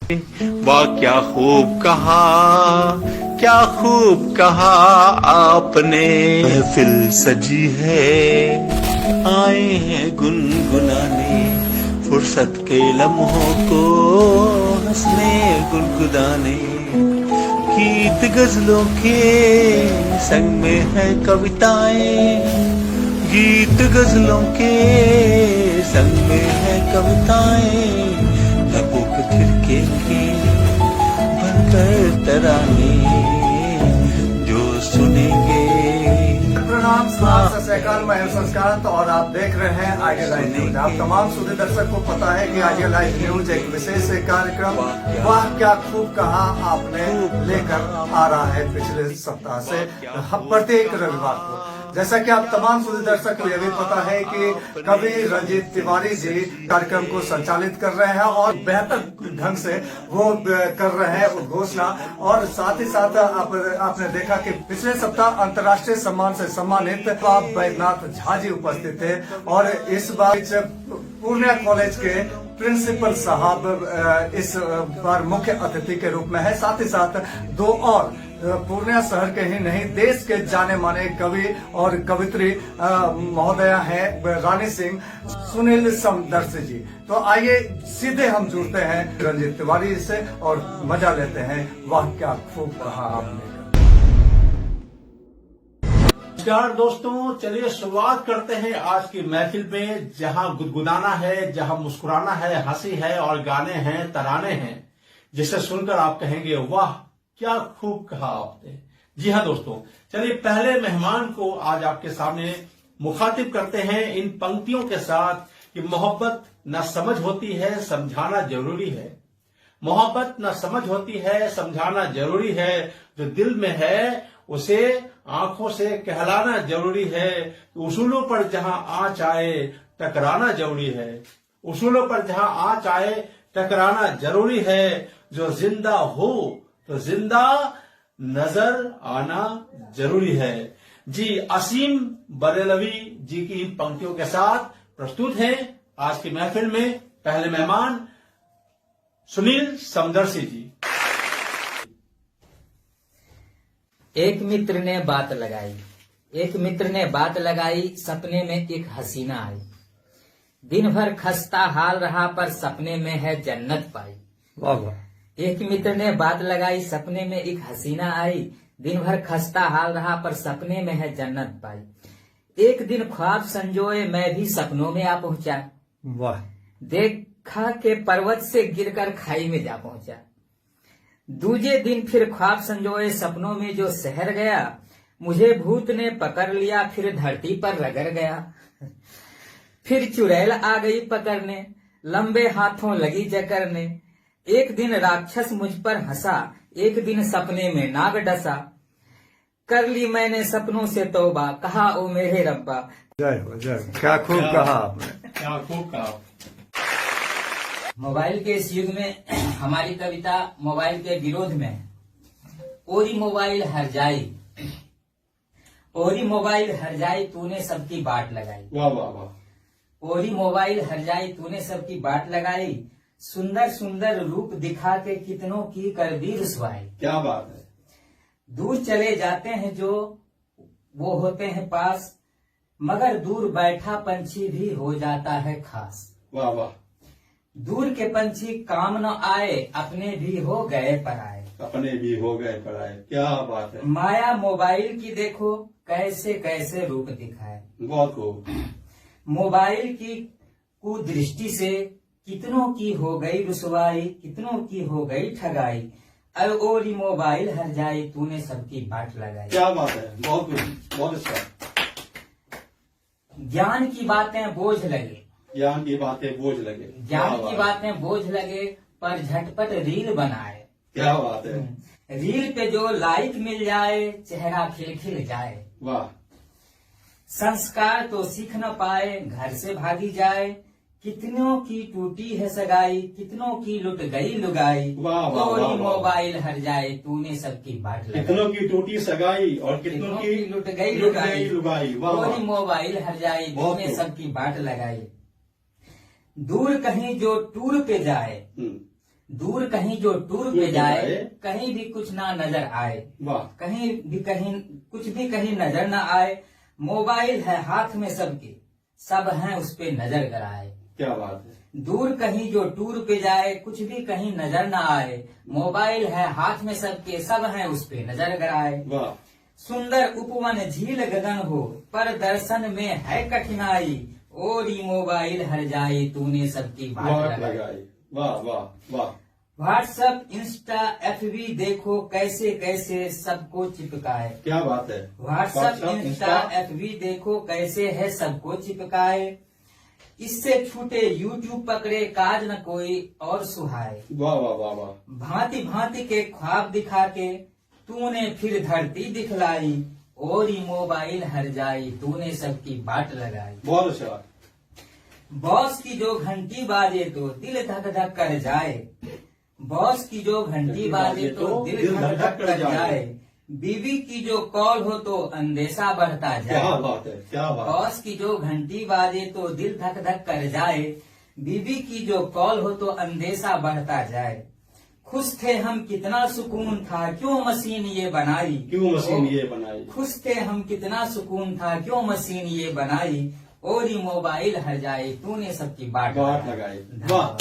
वाह क्या खूब कहा, क्या खूब कहा आपने। महफिल सजी है, आए हैं गुनगुनाने, फुर्सत के लम्हों को हंसने गुनगुनाने। गीत गजलों के संग में है कविताएं, गीत गजलों के संग में है कविताएं। लबों पे थिरकेंगे बनकर तराने, जो सुनेंगे। प्रणाम, सत श्री अकाल, मैं हूं संस्कांत और आप देख रहे हैं आइडिया लाइव न्यूज। आप तमाम सुधी दर्शक को पता है कि आइडिया लाइव न्यूज एक विशेष कार्यक्रम वाह क्या खूब कहा आपने लेकर आ रहा है पिछले सप्ताह से प्रत्येक रविवार को। जैसा कि आप तमाम सुधी दर्शक को यह भी पता है कि कवि रंजीत तिवारी जी कार्यक्रम को संचालित कर रहे हैं और बेहतर ढंग से वो कर रहे हैं घोषणा। और साथ ही साथ आपने देखा कि पिछले सप्ताह अंतर्राष्ट्रीय सम्मान से सम्मानित बाबा बैद्यनाथ झा जी उपस्थित थे और इस बार पूर्णिया कॉलेज के प्रिंसिपल साहब इस बार मुख्य अतिथि के रूप में है। साथ ही साथ दो और पूर्णिया शहर के ही नहीं देश के जाने माने कवि और कवित्री महोदया हैं रानी सिंह, सुनील समदर्शी जी। तो आइए सीधे हम जुड़ते हैं रंजीत तिवारी से और मजा लेते हैं वाह क्या खूब कहा आपने। नमस्कार दोस्तों, चलिए शुरुआत करते हैं आज की महफिल में, जहां गुदगुदाना है, जहां मुस्कुराना है, हंसी है और गाने हैं, तराने हैं, जिसे सुनकर आप कहेंगे वाह क्या खूब कहा आपने। जी हाँ दोस्तों, चलिए पहले मेहमान को आज आपके सामने मुखातिब करते हैं इन पंक्तियों के साथ कि मोहब्बत न समझ होती है, समझाना जरूरी है। मोहब्बत न समझ होती है, समझाना जरूरी है। जो दिल में है उसे आंखों से कहलाना जरूरी है। उसूलों पर जहां आँच आए टकराना जरूरी है। उसूलों पर जहां आँच आए टकराना जरूरी है। जो जिंदा हो तो जिंदा नजर आना जरूरी है। जी असीम बरेलवी जी की इन पंक्तियों के साथ प्रस्तुत हैं आज की महफिल में पहले मेहमान सुनील समदर्शी जी। एक मित्र ने बात लगाई, एक मित्र ने बात लगाई, सपने में एक हसीना आई। दिन भर खस्ता हाल रहा पर सपने में है जन्नत पाई। वाह वाह। एक मित्र ने बात लगाई, सपने में एक हसीना आई। दिन भर खस्ता हाल रहा पर सपने में है जन्नत पाई। एक दिन ख्वाब संजोए मैं भी सपनों में आ पहुंचा। वाह। देखा के पर्वत से गिरकर खाई में जा पहुंचा। दूजे दिन फिर ख्वाब संजोए सपनों में जो शहर गया, मुझे भूत ने पकड़ लिया फिर धरती पर रगड़ गया। फिर चुड़ैल आ गई पकड़ने, लंबे हाथों लगी जकड़ने। एक दिन राक्षस मुझ पर हंसा, एक दिन सपने में नाग डसा। कर ली मैंने सपनों से तौबा, कहा ओ मेरे रब्बा। जय हो जय हो। क्या खूब कहा आपने, क्या खूब कहा। मोबाइल के इस युग में हमारी कविता मोबाइल के विरोध में है। ओरी मोबाइल हर जाई, ओरी मोबाइल हर जाई, तूने सबकी बाट लगाई। वाह वाह वाह। ओरी मोबाइल हर जाई, तूने सबकी बाट लगाई। सुंदर सुंदर रूप दिखा के कितनों की कर दी रुसवाई। क्या बात है। दूर चले जाते हैं जो वो होते हैं पास, मगर दूर बैठा पंछी भी हो जाता है खास। वाह वाह। दूर के पंछी काम न आए, अपने भी हो गए पराए। अपने भी हो गए पराए। क्या बात है। माया मोबाइल की देखो कैसे कैसे रूप दिखाए। बहुत खूब। मोबाइल की कुदृष्टि से कितनों की हो गई रुसवाई, कितनों की हो गई ठगाई। अब ओरी मोबाइल हर जाई, तूने सबकी बाट लगाई। क्या बात है। बहुत खूब, बहुत अच्छा। ज्ञान की बातें बोझ लगे, ज्ञान की बातें बोझ लगे। ज्ञान की बातें बोझ लगे, पर झटपट रील बनाए। क्या बात है। रील पे जो लाइक मिल जाए, चेहरा खिल खिल जाए। वाह। संस्कार तो सीख न पाए, घर से भागी जाए। कितनों की टूटी है सगाई, कितनों की लुट गई लुगाई। वाह वाह वाह। मोबाइल हर जाए, तूने सबकी बाट लगाई। कितनों की टूटी सगाई और कितनों की लुट गई लुगाई। वाह। मोबाइल हर जाए, बहुत तूने खूब। सबकी बाट लगाई। दूर कहीं जो टूर पे जाए, दूर कहीं जो टूर पे जाए, कहीं भी कुछ ना नजर आए, वाह, कहीं कुछ भी कहीं नजर ना आए। मोबाइल है हाथ में सबके, सब हैं उस पे नजर गड़ाए। क्या बात है। दूर कहीं जो टूर पे जाए, कुछ भी कहीं नजर ना आए। मोबाइल है हाथ में सबके, सब हैं उस पे नजर गड़ाए। वाह, सुंदर उपवन झील गगन हो, पर दर्शन में है कठिनाई। और ये मोबाइल हर जाए, तूने सबकी बात लगाई। वाह वाह वाह। व्हाट्सएप, इंस्टा, FB देखो कैसे कैसे सबको चिपकाए। क्या बात है। व्हाट्सएप, इंस्टा, FB देखो कैसे है सबको चिपकाए। इससे छूटे यूट्यूब पकड़े, काज न कोई और सुहाए। वाह वाह वाह वाह। भांति भांति के ख्वाब दिखा के तूने फिर धरती दिखलाई। और ये मोबाइल हर जाई, तूने सबकी बाट लगाई। बहुत अच्छा। बॉस की जो घंटी बाजे तो दिल धक धक कर जाए। बॉस की जो घंटी बाजे तो दिल धक धक कर जाए। बीवी की जो कॉल हो तो अंदेशा बढ़ता जाए। क्या बात है, क्या बात। बॉस की जो घंटी बाजे तो दिल धक धक कर जाए। बीवी की जो कॉल हो तो अंदेशा बढ़ता जाए। खुश थे हम कितना सुकून था, क्यों मशीन ये बनाई। क्यों मशीन ये बनाई। खुश थे हम कितना सुकून था, क्यों मशीन ये बनाई। और ये मोबाइल हर जाए, तूने सबकी बाट लगाई। वाह,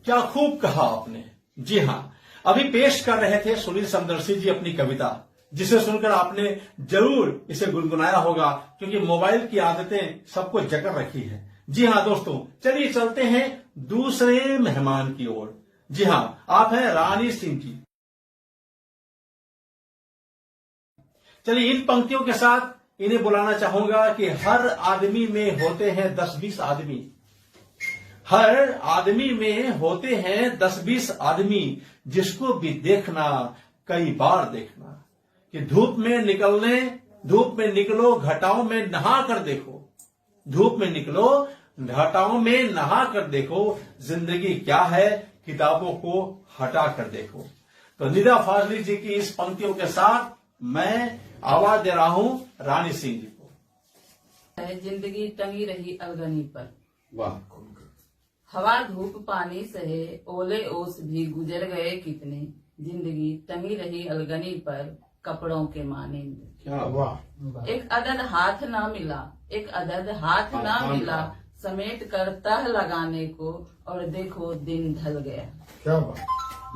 क्या खूब कहा आपने। जी हाँ, अभी पेश कर रहे थे सुनील समदर्शी जी अपनी कविता, जिसे सुनकर आपने जरूर इसे गुनगुनाया होगा, क्योंकि मोबाइल की आदतें सबको जकड़ रखी है। जी हाँ दोस्तों, चलिए चलते हैं दूसरे मेहमान की ओर। जी हाँ, आप हैं रानी सिंह जी। चलिए इन पंक्तियों के साथ इन्हें बुलाना चाहूंगा कि हर आदमी में होते हैं 10-20 आदमी। हर आदमी में होते हैं 10-20 आदमी, जिसको भी देखना कई बार देखना। कि धूप में निकलो घटाओं में नहा कर देखो। धूप में निकलो घटाओं में नहा कर देखो। जिंदगी क्या है किताबों को हटा कर देखो। तो निदा फाजली जी की इस पंक्तियों के साथ मैं आवाज दे रहा हूं रानी सिंह जी को। जिंदगी टंगी रही अलगनी पर। वाह। हवा धूप पानी सहे, ओले ओस भी गुजर गए कितने। जिंदगी टंगी रही अलगनी पर, कपड़ों के मानिंद। क्या वाह। एक अदद हाथ ना मिला, एक अदद हाथ ना मिला, समेट कर तह लगाने को। और देखो दिन ढल गया। क्या बात।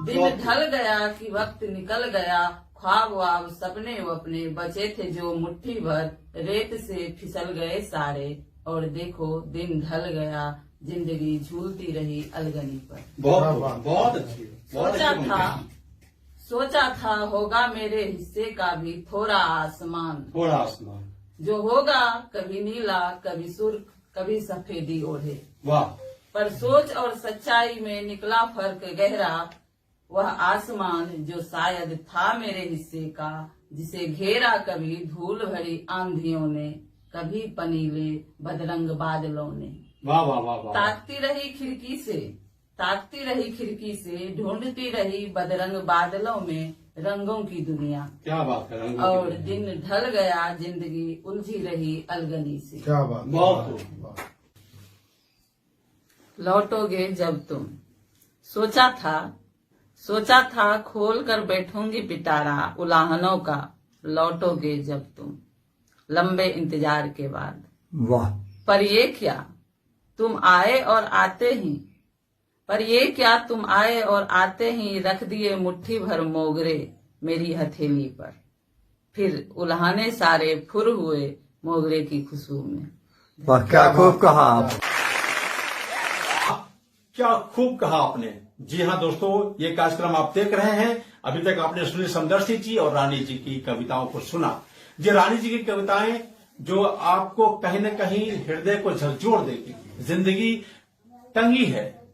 दिन ढल गया कि वक्त निकल गया। ख्वाब वाब सपने अपने बचे थे जो मुट्ठी भर, रेत से फिसल गए सारे। और देखो दिन ढल गया, जिंदगी झूलती रही अलगनी पर। बहुत अच्छी। सोचा था होगा मेरे हिस्से का भी थोड़ा आसमान। थोड़ा आसमान जो होगा कभी नीला, कभी सुर्ख, कभी सफेदी ओढ़े। वाह। पर सोच और सच्चाई में निकला फर्क गहरा। वह आसमान जो शायद था मेरे हिस्से का, जिसे घेरा कभी धूल भरी आंधियों ने, कभी पनीले बदरंग बादलों ने। वाह वाह वाह वाह। ताकती रही खिड़की से ढूंढती रही बदरंग बादलों में रंगों की दुनिया। क्या बात है। और दिन ढल गया, जिंदगी उलझी रही अलगनी से। क्या बात। बहुत। लौटोगे जब तुम। सोचा था खोल कर बैठूंगी पिटारा उलाहनों का। लौटोगे जब तुम, लंबे इंतजार के बाद। वाह। पर ये क्या तुम आए और आते ही रख दिए मुट्ठी भर मोगरे मेरी हथेली पर। फिर उल्हाने सारे फुर हुए मोगरे की खुशबू में। वाह, क्या खूब कहा आप। क्या खूब कहा आपने। जी हाँ दोस्तों, ये कार्यक्रम आप देख रहे हैं। अभी तक आपने सुनील समदर्शी जी और रानी जी की कविताओं को सुना। ये रानी जी की कविताएं जो आपको कहीं न कहीं हृदय को झकझोर देगी। जिंदगी टंगी है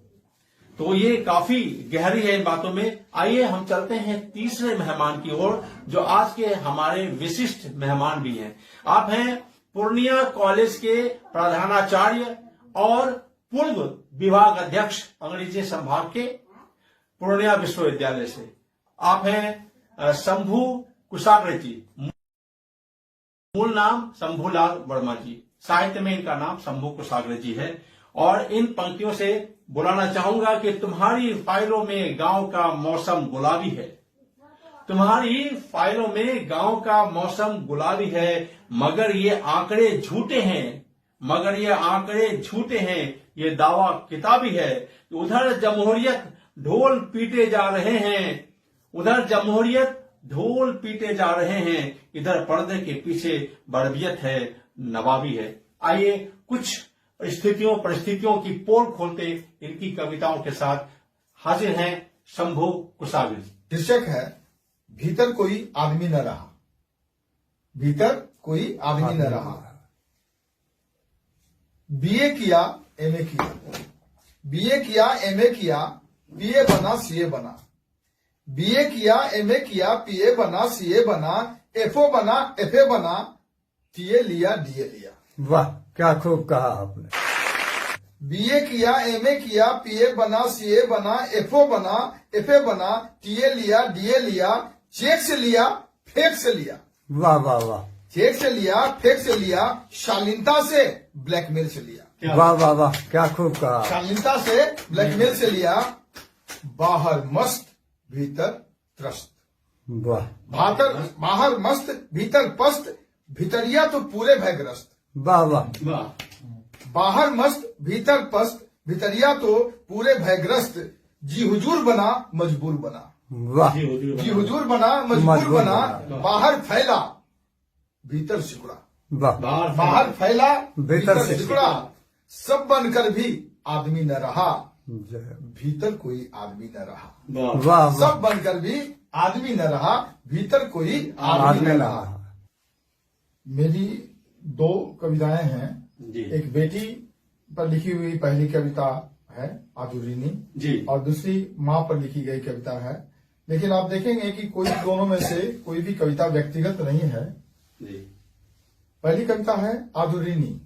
तो ये काफी गहरी है इन बातों में। आइए हम चलते हैं तीसरे मेहमान की ओर, जो आज के हमारे विशिष्ट मेहमान भी हैं। आप हैं पूर्णिया कॉलेज के प्रधानाचार्य और पूर्व विभाग अध्यक्ष अंग्रेजी संभाग के पूर्णिया विश्वविद्यालय से। आप हैं शंभू कुशाग्र जी। मूल नाम शंभूलाल वर्मा जी, साहित्य में इनका नाम शंभू कुशाग्र जी है। और इन पंक्तियों से बुलाना चाहूंगा कि तुम्हारी फाइलों में गांव का मौसम गुलाबी है, तुम्हारी फाइलों में गांव का मौसम गुलाबी है, मगर ये आंकड़े झूठे हैं, मगर ये आंकड़े झूठे हैं, ये दावा किताबी है। उधर जमहूरियत ढोल पीटे जा रहे हैं, उधर जमहूरियत ढोल पीटे जा रहे हैं, इधर पर्दे के पीछे बड़बियत है, नवाबी है। आइए कुछ स्थितियों परिस्थितियों की पोल खोलते इनकी कविताओं के साथ हाजिर हैं शंभू कुशागिर। शीर्षक है भीतर कोई आदमी न रहा। भीतर कोई आदमी न रहा। बीए किया, एमए किया, बीए किया, एमए किया, पीए बना, सीए बना, बीए किया, एमए किया, पीए बना, सीए बना, एफओ बना, एफए बना, टीए लिया, डीए लिया। वाह, क्या खूब कहा आपने। बीए किया, एमए किया, पीए बना, सीए बना, एफओ बना, एफए बना, टीए लिया, डीए लिया, चेक से लिया, फेक से लिया। वाह वाह वाह, चेक से लिया, फेक से लिया, शालीनता से ब्लैकमेल से लिया। वाह वाह वाह, क्या खूब कहा। शालीनता से ब्लैकमेल से लिया। बाहर मस्त भीतर त्रस्त। वाह बाहर मस्त भीतर पस्त, भीतरिया तो पूरे भयग्रस्त। वाह वाह, बाहर मस्त भीतर पस्त, भीतरिया तो पूरे भयग्रस्त। जी हुजूर बना, मजबूर बना। वाह जी हुजूर बना, मजबूर बना। बाहर फैला, भीतर सिकुड़ा। वाह, बाहर फैला, भीतर भीतर सिकुड़ा। सब बनकर भी आदमी न रहा, जय। भीतर कोई आदमी न रहा। वाह वाह, सब बनकर भी आदमी न रहा, भीतर कोई आदमी आदमी न न रहा। रहा। मेरी दो कविताएं हैं। जी एक बेटी पर लिखी हुई पहली कविता है आदुरिनी जी और दूसरी माँ पर लिखी गई कविता है। लेकिन आप देखेंगे कि कोई दोनों में से कोई भी कविता व्यक्तिगत नहीं है। जी पहली कविता है आदुरिनी।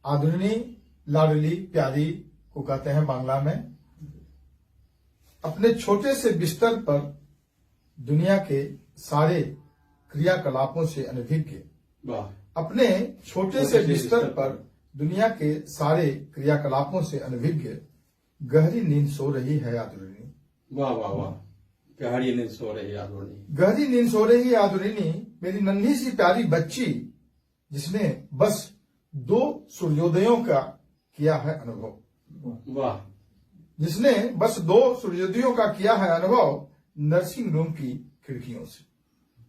आदुरिनी लाडली प्यारी को कहते हैं बांग्ला में। अपने छोटे से बिस्तर पर दुनिया के सारे क्रियाकलापों से अनभिज्ञ, वाह अपने छोटे से बिस्तर पर दुनिया के सारे क्रियाकलापों से अनभिज्ञ गहरी नींद सो रही है आदुरिनी। वाह वाह वाह, गहरी नींद सो रही आदुरिनी। गहरी नींद सो रही है आदुरिनी, मेरी नन्ही सी प्यारी बच्ची जिसने बस 2 सूर्योदयों का किया है अनुभव। वाह जिसने बस 2 सूर्योदयों का किया है अनुभव नर्सिंग रूम की खिड़कियों से।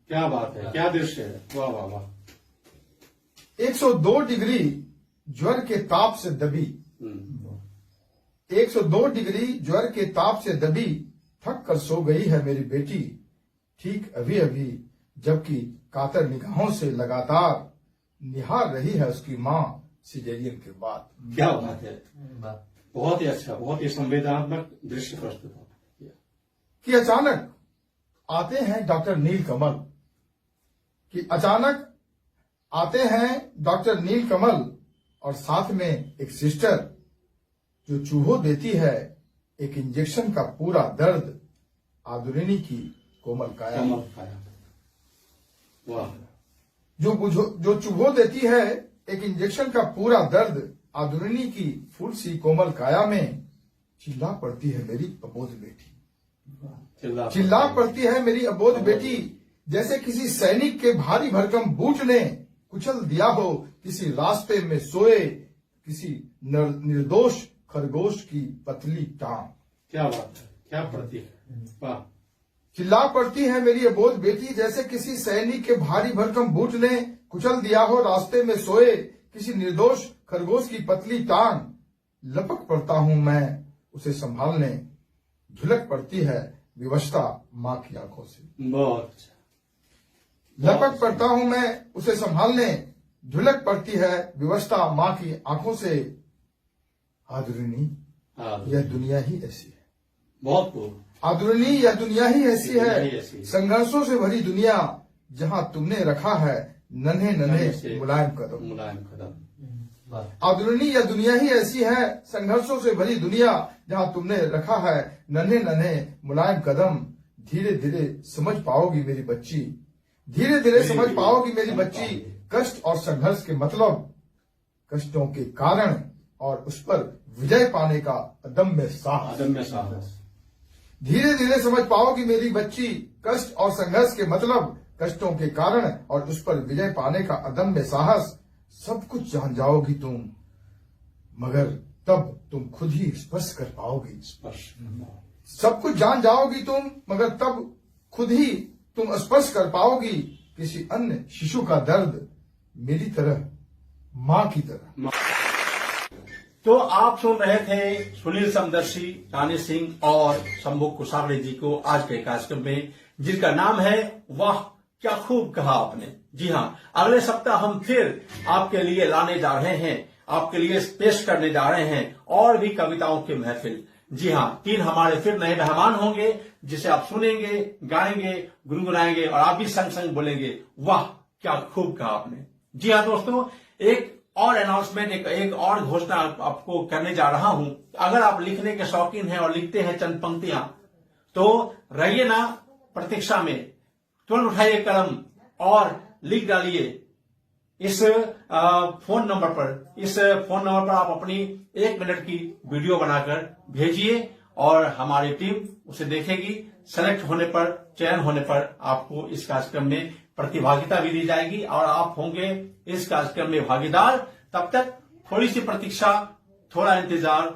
क्या बात है, क्या दृश्य है। वाह वाह वाह। 102 डिग्री ज्वर के ताप से दबी, 102 डिग्री ज्वर के ताप से दबी थक कर सो गई है मेरी बेटी ठीक अभी अभी, जबकि कातर निगाहों से लगातार निहार रही है उसकी माँ सिजेरियन के बाद। क्या बात है, बहुत ही अच्छा, बहुत ही संवेदनात्मक दृश्य प्रस्तुत हो। कि अचानक आते हैं डॉक्टर नील कमल, कि अचानक आते हैं डॉक्टर नील कमल और साथ में एक सिस्टर जो चूहों देती है एक इंजेक्शन का पूरा दर्द आदुरिनी की कोमल काया। कमल खाया। वाह जो चूहों देती है एक इंजेक्शन का पूरा दर्द आदुरिनी की फूल सी कोमल काया में चिल्ला पड़ती है मेरी अबोध बेटी। चिल्ला पड़ती है मेरी अबोध बेटी, जैसे किसी सैनिक के भारी भरकम बूट ने कुचल दिया हो किसी रास्ते में सोए किसी निर्दोष खरगोश की पतली टांग। क्या बात है, क्या प्रतीक है। वाह चिल्ला पड़ती है मेरी अबोध बेटी, जैसे किसी सैनिक के भारी भरकम बूट ने कुचल दिया हो रास्ते में सोए किसी निर्दोष खरगोश की पतली टांग। लपक पड़ता हूं मैं उसे संभालने, झुलक पड़ती है विवशता माँ की आंखों से। बहुत अच्छा। लपक पड़ता हूं मैं उसे संभालने, झुलक पड़ती है विवशता माँ की आंखों से। आदुरिनी यह दुनिया ही ऐसी है। बहुत खूब। आदुरिनी यह दुनिया ही ऐसी दुनिया ही है, ऐसी है। संघर्षों से भरी दुनिया जहां तुमने रखा है नन्हे नन्हे मुलायम कदम। मुलायम कदम। आदुरिनी यह दुनिया ही ऐसी है, संघर्षों से भरी दुनिया जहां तुमने रखा है नन्हे नन्हे मुलायम कदम। धीरे धीरे समझ पाओगी मेरी बच्ची, धीरे धीरे समझ पाओगी मेरी बच्ची, कष्ट और संघर्ष के मतलब, कष्टों के कारण और उस पर विजय पाने का अदम्य साहस। अदम्य साहस। धीरे धीरे समझ पाओगी मेरी बच्ची कष्ट और संघर्ष के मतलब, कष्टों के कारण और उस पर विजय पाने का अदम्य साहस। सब कुछ जान जाओगी तुम, मगर तब तुम खुद ही स्पर्श कर पाओगी। सब कुछ जान जाओगी तुम, मगर तब खुद ही तुम स्पर्श कर पाओगी किसी अन्य शिशु का दर्द, मेरी तरह, माँ की तरह। तो आप सुन रहे थे सुनील समदर्शी, रानी सिंह और शंभू कुशावड़े जी को आज के कार्यक्रम में, जिनका नाम है वाह क्या खूब कहा आपने। जी हाँ, अगले सप्ताह हम फिर आपके लिए लाने जा रहे हैं, आपके लिए पेश करने जा रहे हैं और भी कविताओं की महफिल। जी हाँ, 3 हमारे फिर नए मेहमान होंगे, जिसे आप सुनेंगे, गाएंगे, गुनगुनाएंगे और आप भी संग संग बोलेंगे वाह क्या खूब कहा आपने। जी हाँ दोस्तों, एक और अनाउंसमेंट, एक और घोषणा आपको करने जा रहा हूं। अगर आप लिखने के शौकीन हैं और लिखते हैं चंद पंक्तियां, तो रहिए ना प्रतीक्षा में, तुरंत उठाइए कलम और लिख डालिए इस फोन नंबर पर आप अपनी 1 मिनट की वीडियो बनाकर भेजिए और हमारी टीम उसे देखेगी। सेलेक्ट होने पर, चयन होने पर आपको इस कार्यक्रम में प्रतिभागिता भी दी जाएगी और आप होंगे इस कार्यक्रम में भागीदार। तब तक थोड़ी सी प्रतीक्षा, थोड़ा इंतजार।